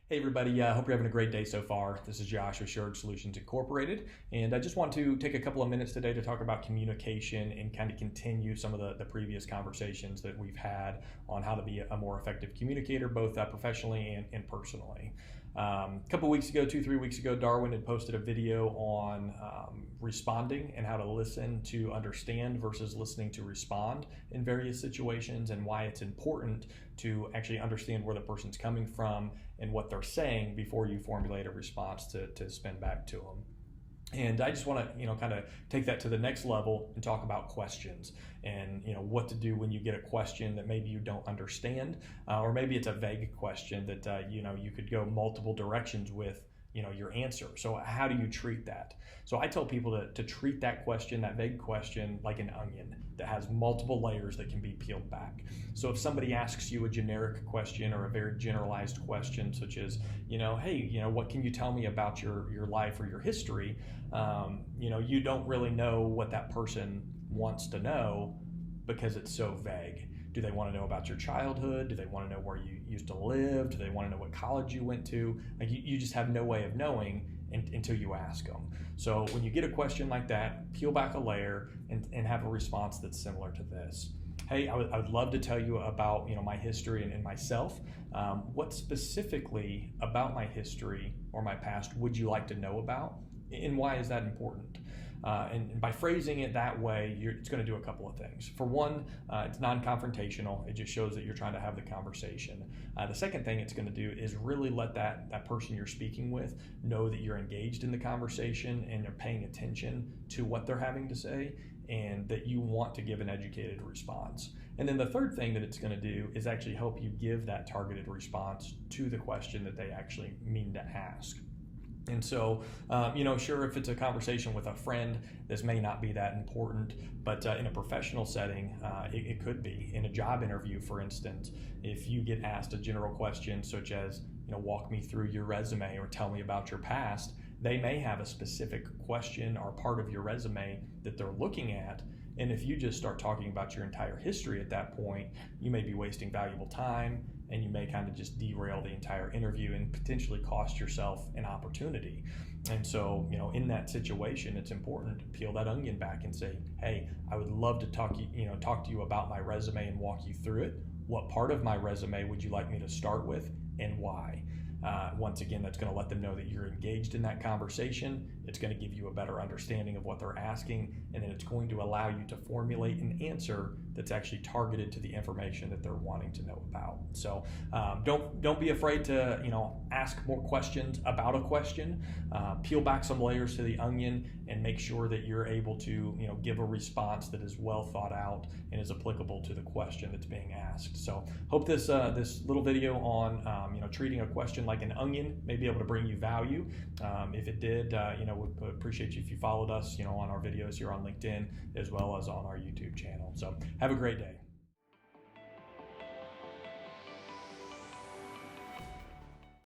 Hey everybody, hope you're having a great day so far. This is Josh with Shurig Solutions Incorporated, and I just want to take a couple of minutes today to talk about communication and kind of continue some of the previous conversations that we've had on how to be a more effective communicator, both professionally and personally. A couple weeks ago, 2-3 weeks ago, Darwin had posted a video on responding and how to listen to understand versus listening to respond in various situations, and why it's important to actually understand where the person's coming from and what they're saying before you formulate a response to spin back to them. And I just want to, kind of take that to the next level and talk about questions and, what to do when you get a question that maybe you don't understand, or maybe it's a vague question that, you could go multiple directions with, your answer. So how do you treat that? So I tell people to treat that question, that vague question, like an onion that has multiple layers that can be peeled back. So if somebody asks you a generic question or a very generalized question, such as, hey, what can you tell me about your life or your history? You don't really know what that person wants to know because it's so vague. Do they want to know about your childhood? Do they want to know where you used to live? Do they want to know what college you went to? Like you just have no way of knowing until you ask them. So when you get a question like that, peel back a layer and have a response that's similar to this. Hey, I would love to tell you about my history and myself. What specifically about my history or my past would you like to know about, and why is that important? And by phrasing it that way, it's going to do a couple of things. For one, it's non-confrontational. It just shows that you're trying to have the conversation. The second thing it's going to do is really let that person you're speaking with know that you're engaged in the conversation and you're paying attention to what they're having to say, and that you want to give an educated response. And then the third thing that it's going to do is actually help you give that targeted response to the question that they actually mean to ask. And so, sure, if it's a conversation with a friend, this may not be that important, but in a professional setting, it could be. In a job interview, for instance, if you get asked a general question such as, walk me through your resume or tell me about your past, they may have a specific question or part of your resume that they're looking at. And if you just start talking about your entire history at that point, you may be wasting valuable time, and you may kind of just derail the entire interview and potentially cost yourself an opportunity. And so, in that situation, it's important to peel that onion back and say, hey, I would love to talk to you about my resume and walk you through it. What part of my resume would you like me to start with, and why? Once again, that's going to let them know that you're engaged in that conversation. It's going to give you a better understanding of what they're asking, and then it's going to allow you to formulate an answer that's actually targeted to the information that they're wanting to know about. So don't be afraid to ask more questions about a question. Peel back some layers to the onion and make sure that you're able to give a response that is well thought out and is applicable to the question that's being asked. So hope this little video on treating a question like an onion may be able to bring you value. If it did, would appreciate you if you followed us on our videos here on LinkedIn as well as on our YouTube channel. So have a great day.